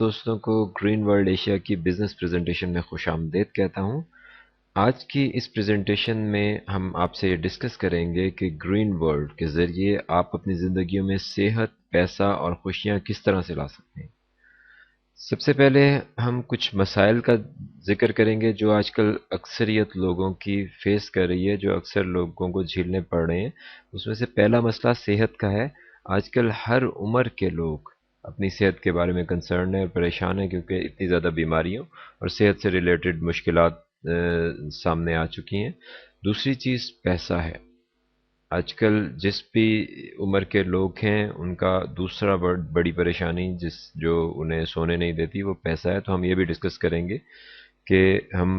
دوستوں کو green world Asia کی بزنس پریزنٹیشن میں خوش آمدید کہتا ہوں۔ آج کی اس پریزنٹیشن میں ہم آپ سے یہ ڈسکس کریں گے کہ گرین ورلڈ کے ذریعے آپ اپنی زندگیوں میں صحت، پیسہ اور خوشیاں کس طرح سے لا سکتے ہیں۔ سب سے پہلے ہم کچھ مسائل کا ذکر کریں گے جو آج کل اکثریت لوگوں کی فیس کر رہی ہے، جو اکثر لوگوں کو جھیلنے پڑ رہے ہیں۔ اس میں سے پہلا مسئلہ صحت کا ہے۔ آج کل ہر عمر کے لوگ اپنی صحت کے بارے میں کنسرن ہے اور پریشان ہے، کیونکہ اتنی زیادہ بیماریوں اور صحت سے ریلیٹڈ مشکلات سامنے آ چکی ہیں۔ دوسری چیز پیسہ ہے۔ آج کل جس بھی عمر کے لوگ ہیں ان کا دوسرا بڑی پریشانی جو انہیں سونے نہیں دیتی وہ پیسہ ہے۔ تو ہم یہ بھی ڈسکس کریں گے کہ ہم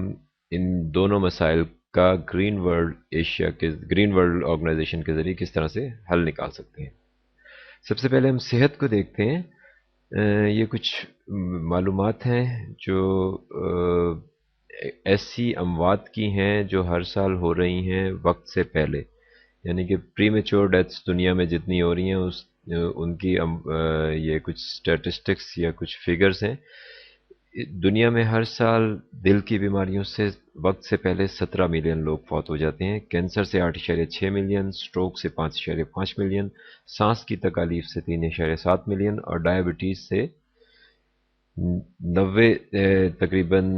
ان دونوں مسائل کا گرین ورلڈ آرگنائزیشن کے ذریعے کس طرح سے حل نکال سکتے ہیں۔ سب سے پہلے ہم صحت کو دیکھتے ہیں۔ یہ کچھ معلومات ہیں جو ایسی اموات کی ہیں جو ہر سال ہو رہی ہیں وقت سے پہلے، یعنی کہ پری میچور ڈیتھس دنیا میں جتنی ہو رہی ہیں ان کی یہ کچھ سٹیٹسٹکس یا کچھ فگرز ہیں۔ دنیا میں ہر سال دل کی بیماریوں سے وقت سے پہلے 17 ملین لوگ فوت ہو جاتے ہیں، کینسر سے 8.6 ملین، سٹروک سے 5.5 ملین، سانس کی تکالیف سے 3.7 ملین اور ڈائبٹیز سے تقریباً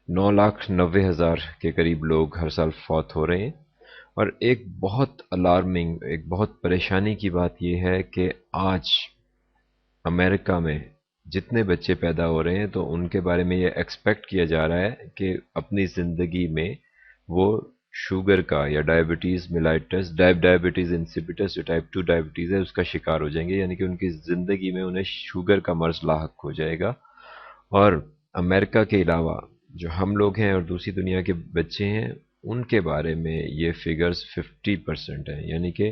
9,90,000 کے قریب لوگ ہر سال فوت ہو رہے ہیں۔ اور ایک بہت الارمنگ، ایک بہت پریشانی کی بات یہ ہے کہ آج امریکہ میں جتنے بچے پیدا ہو رہے ہیں تو ان کے بارے میں یہ ایکسپیکٹ کیا جا رہا ہے کہ اپنی زندگی میں وہ شوگر کا یا ڈائبٹیز میلائٹس، ڈائبٹیز انسیپیٹس جو ٹائپ 2 ڈائبٹیز ہے اس کا شکار ہو جائیں گے، یعنی کہ ان کی زندگی میں انہیں شوگر کا مرض لاحق ہو جائے گا۔ اور امریکہ کے علاوہ جو ہم لوگ ہیں اور دوسری دنیا کے بچے ہیں ان کے بارے میں یہ فگرز 50% ہیں، یعنی کہ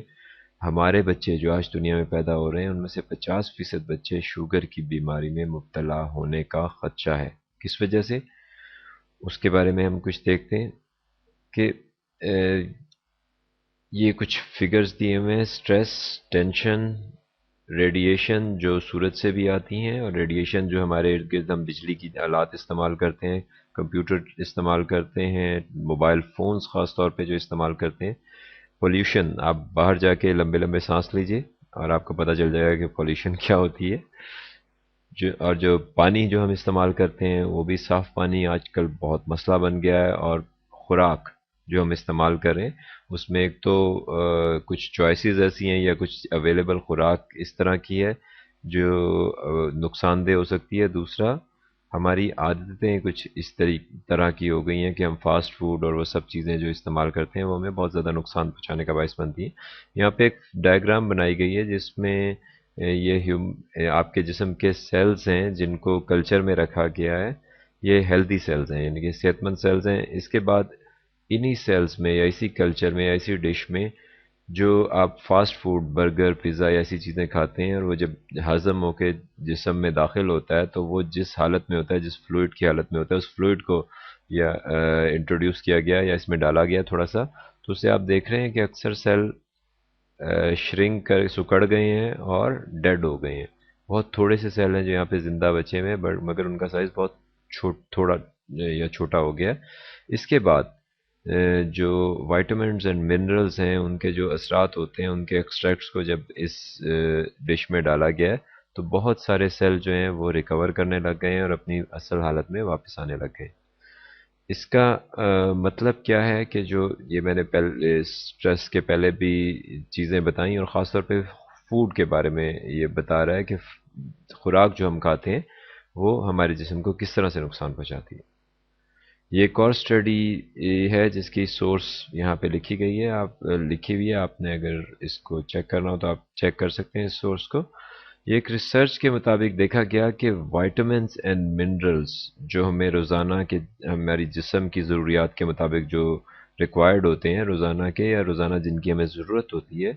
ہمارے بچے جو آج دنیا میں پیدا ہو رہے ہیں ان میں سے 50% بچے شوگر کی بیماری میں مبتلا ہونے کا خدشہ ہے۔ کس وجہ سے؟ اس کے بارے میں ہم کچھ دیکھتے ہیں کہ یہ کچھ فگرز دیے ہوئے ہیں۔ سٹریس، ٹینشن، ریڈیشن جو سورج سے بھی آتی ہیں اور ریڈیشن جو ہمارے ارد گرد ہم بجلی کی آلات استعمال کرتے ہیں، کمپیوٹر استعمال کرتے ہیں، موبائل فونز خاص طور پہ جو استعمال کرتے ہیں، پولیوشن۔ آپ باہر جا کے لمبے لمبے سانس لیجئے اور آپ کو پتہ چل جائے گا کہ پولیوشن کیا ہوتی ہے۔ اور جو پانی جو ہم استعمال کرتے ہیں وہ بھی صاف پانی آج کل بہت مسئلہ بن گیا ہے۔ اور خوراک جو ہم استعمال کریں اس میں ایک تو کچھ چوائسیز ایسی ہیں یا کچھ اویلیبل خوراک اس طرح کی ہے جو نقصان دہ ہو سکتی ہے۔ دوسرا ہماری عادتیں کچھ اس طرح کی ہو گئی ہیں کہ ہم فاسٹ فوڈ اور وہ سب چیزیں جو استعمال کرتے ہیں وہ ہمیں بہت زیادہ نقصان پہنچانے کا باعث بنتی ہیں۔ یہاں پہ ایک ڈائیگرام بنائی گئی ہے جس میں آپ کے جسم کے سیلز ہیں جن کو کلچر میں رکھا گیا ہے، یہ ہیلدی سیلز ہیں یعنی کہ صحت مند سیلز ہیں۔ اس کے بعد انہی سیلز میں یا اسی کلچر میں یا اسی ڈش میں جو آپ فاسٹ فوڈ، برگر، پیزا یا ایسی چیزیں کھاتے ہیں اور وہ جب ہضم ہو کے جسم میں داخل ہوتا ہے تو وہ جس حالت میں ہوتا ہے، جس فلوئڈ کی حالت میں ہوتا ہے، اس فلوئڈ کو یا انٹروڈیوس کیا گیا یا اس میں ڈالا گیا تھوڑا سا، تو اسے آپ دیکھ رہے ہیں کہ اکثر سیل شرنک کر سکڑ گئے ہیں اور ڈیڈ ہو گئے ہیں۔ بہت تھوڑے سے سیل ہیں جو یہاں پہ زندہ بچے ہوئے ہیں، مگر ان کا سائز بہت تھوڑا یا چھوٹا ہو گیا ہے۔ اس کے بعد جو وائٹامنز اینڈ منرلز ہیں ان کے جو اثرات ہوتے ہیں ان کے ایکسٹریکٹس کو جب اس ڈش میں ڈالا گیا ہے تو بہت سارے سیل جو ہیں وہ ریکور کرنے لگ گئے ہیں اور اپنی اصل حالت میں واپس آنے لگ گئے۔ اس کا مطلب کیا ہے کہ جو یہ میں نے پہلے سٹریس کے پہلے بھی چیزیں بتائیں اور خاص طور پہ فوڈ کے بارے میں یہ بتا رہا ہے کہ خوراک جو ہم کھاتے ہیں وہ ہمارے جسم کو کس طرح سے نقصان پہنچاتی ہے۔ یہ ایک اور اسٹڈی ہے جس کی سورس یہاں پہ لکھی گئی ہے، لکھی ہوئی ہے، آپ نے اگر اس کو چیک کرنا ہو تو آپ چیک کر سکتے ہیں اس سورس کو۔ یہ ایک ریسرچ کے مطابق دیکھا گیا کہ وائٹامنس اینڈ منرلز جو ہمیں روزانہ کے ہماری جسم کی ضروریات کے مطابق جو ریکوائرڈ ہوتے ہیں روزانہ کے یا روزانہ جن کی ہمیں ضرورت ہوتی ہے،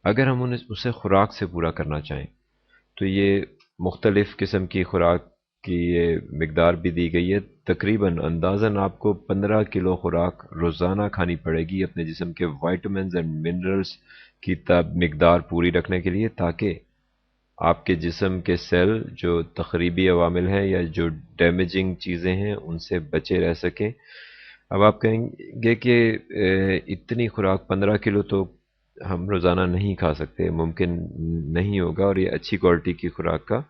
اگر ہم اسے خوراک سے پورا کرنا چاہیں تو یہ مختلف قسم کی خوراک کی یہ مقدار بھی دی گئی ہے۔ تقریباً اندازاً آپ کو 15 کلو خوراک روزانہ کھانی پڑے گی اپنے جسم کے وائٹامنز اینڈ منرلز کی مقدار پوری رکھنے کے لیے، تاکہ آپ کے جسم کے سیل جو تخریبی عوامل ہیں یا جو ڈیمیجنگ چیزیں ہیں ان سے بچے رہ سکیں۔ اب آپ کہیں گے کہ اتنی خوراک 15 کلو تو ہم روزانہ نہیں کھا سکتے، ممکن نہیں ہوگا، اور یہ اچھی کوالٹی کی خوراک کا،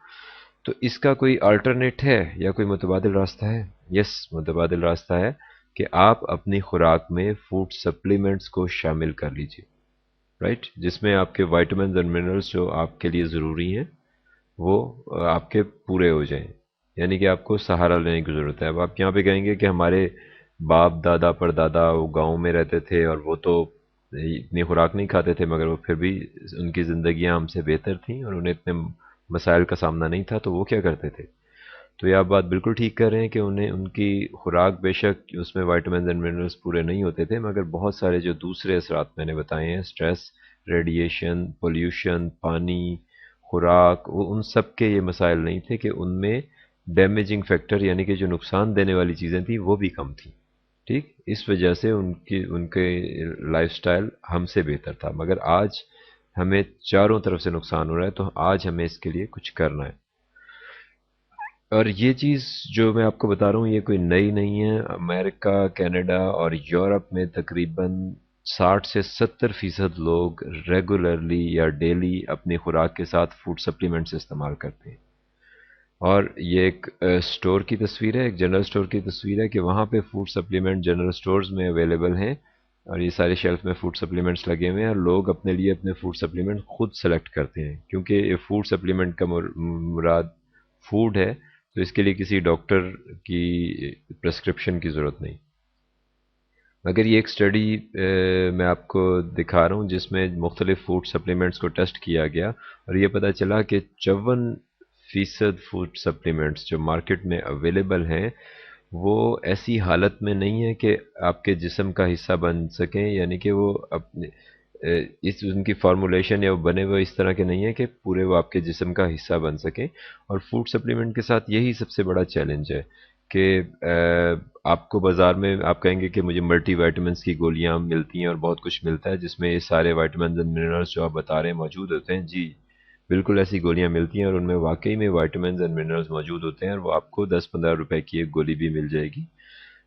تو اس کا کوئی آلٹرنیٹ ہے یا کوئی متبادل راستہ ہے؟ یس، متبادل راستہ ہے کہ آپ اپنی خوراک میں فوڈ سپلیمنٹس کو شامل کر لیجئے، رائٹ، جس میں آپ کے وائٹامنز اور منرلز جو آپ کے لیے ضروری ہیں وہ آپ کے پورے ہو جائیں، یعنی کہ آپ کو سہارا لینے کی ضرورت ہے۔ اب آپ یہاں پہ کہیں گے کہ ہمارے باپ دادا پردادا وہ گاؤں میں رہتے تھے اور وہ تو اتنی خوراک نہیں کھاتے تھے، مگر وہ پھر بھی ان کی زندگیاں ہم سے بہتر تھیں اور انہیں اتنے مسائل کا سامنا نہیں تھا، تو وہ کیا کرتے تھے؟ تو یہ آپ بات بالکل ٹھیک کر رہے ہیں کہ انہیں ان کی خوراک بے شک اس میں وائٹامنز اینڈ منرلز پورے نہیں ہوتے تھے، مگر بہت سارے جو دوسرے اثرات میں نے بتائے ہیں، سٹریس، ریڈیشن، پولیوشن، پانی، خوراک، وہ ان سب کے یہ مسائل نہیں تھے کہ ان میں ڈیمیجنگ فیکٹر یعنی کہ جو نقصان دینے والی چیزیں تھیں وہ بھی کم تھیں، ٹھیک، اس وجہ سے ان کے لائف سٹائل ہم سے بہتر تھا، مگر آج ہمیں چاروں طرف سے نقصان ہو رہا ہے، تو آج ہمیں اس کے لیے کچھ کرنا ہے۔ اور یہ چیز جو میں آپ کو بتا رہا ہوں یہ کوئی نئی نہیں ہے، امریکہ، کینیڈا اور یورپ میں تقریباً 60 سے 70% لوگ ریگولرلی یا ڈیلی اپنی خوراک کے ساتھ فوڈ سپلیمنٹس استعمال کرتے ہیں، اور یہ ایک سٹور کی تصویر ہے، ایک جنرل سٹور کی تصویر ہے کہ وہاں پہ فوڈ سپلیمنٹ جنرل سٹورز میں اویلیبل ہیں، اور یہ سارے شیلف میں فوڈ سپلیمنٹس لگے ہوئے ہیں، اور لوگ اپنے لیے اپنے فوڈ سپلیمنٹ خود سلیکٹ کرتے ہیں، کیونکہ یہ فوڈ سپلیمنٹ کا مراد فوڈ ہے، تو اس کے لیے کسی ڈاکٹر کی پرسکرپشن کی ضرورت نہیں۔ مگر یہ ایک اسٹڈی میں آپ کو دکھا رہا ہوں جس میں مختلف فوڈ سپلیمنٹس کو ٹیسٹ کیا گیا، اور یہ پتہ چلا کہ 54% فوڈ سپلیمنٹس جو مارکیٹ میں اویلیبل ہیں وہ ایسی حالت میں نہیں ہے کہ آپ کے جسم کا حصہ بن سکیں، یعنی کہ وہ اپنے اس ان کی فارمولیشن یا وہ بنے ہوئے اس طرح کے نہیں ہے کہ پورے وہ آپ کے جسم کا حصہ بن سکیں، اور فوڈ سپلیمنٹ کے ساتھ یہی سب سے بڑا چیلنج ہے کہ آپ کو بازار میں آپ کہیں گے کہ مجھے ملٹی وائٹامنس کی گولیاں ملتی ہیں اور بہت کچھ ملتا ہے جس میں یہ سارے وائٹامنز اینڈ منرلز جو آپ بتا رہے ہیں موجود ہوتے ہیں، جی بالکل ایسی گولیاں ملتی ہیں، اور ان میں واقعی میں وائٹامنز اینڈ منرلز موجود ہوتے ہیں، اور وہ آپ کو 10-15 روپے کی ایک گولی بھی مل جائے گی۔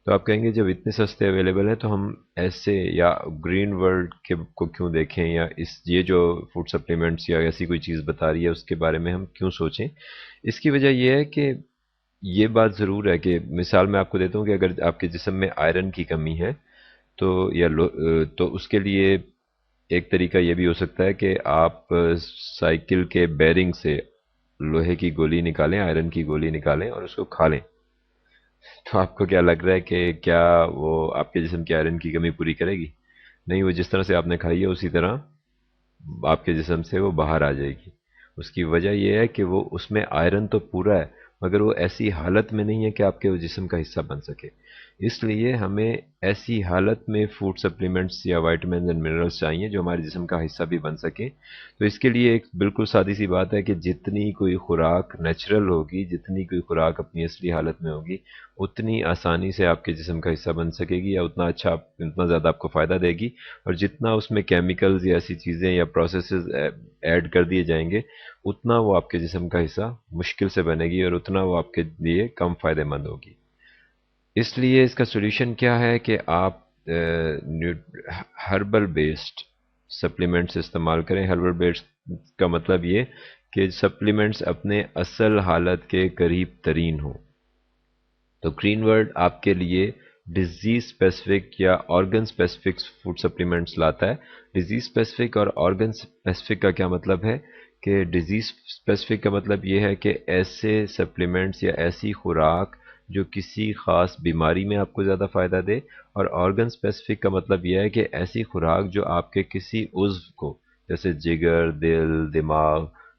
تو آپ کہیں گے جب اتنے سستے اویلیبل ہیں تو ہم ایسے یا گرین ورلڈ کے کو کیوں دیکھیں، یا یہ جو فوڈ سپلیمنٹس یا ایسی کوئی چیز بتا رہی ہے اس کے بارے میں ہم کیوں سوچیں؟ اس کی وجہ یہ ہے کہ یہ بات ضرور ہے کہ مثال میں آپ کو دیتا ہوں کہ اگر آپ کے جسم میں آئرن کی کمی ہے تو تو اس کے لیے ایک طریقہ یہ بھی ہو سکتا ہے کہ آپ سائیکل کے بیرنگ سے لوہے کی گولی نکالیں، آئرن کی گولی نکالیں اور اس کو کھا لیں۔ تو آپ کو کیا لگ رہا ہے کہ کیا وہ آپ کے جسم کی آئرن کی کمی پوری کرے گی؟ نہیں، وہ جس طرح سے آپ نے کھائی ہے اسی طرح آپ کے جسم سے وہ باہر آ جائے گی۔ اس کی وجہ یہ ہے کہ وہ اس میں آئرن تو پورا ہے، مگر وہ ایسی حالت میں نہیں ہے کہ آپ کے جسم کا حصہ بن سکے، اس لیے ہمیں ایسی حالت میں فوڈ سپلیمنٹس یا وائٹامنز اینڈ منرلز چاہیے جو ہمارے جسم کا حصہ بھی بن سکے۔ تو اس کے لیے ایک بالکل سادی سی بات ہے کہ جتنی کوئی خوراک نیچرل ہوگی، جتنی کوئی خوراک اپنی اصلی حالت میں ہوگی، اتنی آسانی سے آپ کے جسم کا حصہ بن سکے گی، یا اتنا اچھا اتنا زیادہ آپ کو فائدہ دے گی، اور جتنا اس میں کیمیکلز یا ایسی چیزیں یا پروسیسز ایڈ کر دیے جائیں گے اتنا وہ آپ کے جسم کا حصہ مشکل سے بنے گی، اور اتنا وہ آپ کے لیے کم فائدہ مند ہوگی۔ اس لیے اس کا سولوشن کیا ہے کہ آپ ہربل بیسڈ سپلیمنٹس استعمال کریں۔ ہربل بیسڈ کا مطلب یہ کہ سپلیمنٹس اپنے اصل حالت کے قریب ترین ہوں۔ تو گرین ورلڈ آپ کے لیے ڈیزیز اسپیسیفک یا آرگن اسپیسیفک فوڈ سپلیمنٹس لاتا ہے۔ ڈیزیز اسپیسیفک اور آرگن اسپیسیفک کا کیا مطلب ہے کہ ڈیزیز اسپیسیفک کا مطلب یہ ہے کہ ایسے سپلیمنٹس یا ایسی خوراک جو کسی خاص بیماری میں آپ کو زیادہ فائدہ دے، اور آرگن اسپیسیفک کا مطلب یہ ہے کہ ایسی خوراک جو آپ کے کسی عضو کو جیسے جگر، دل، دماغ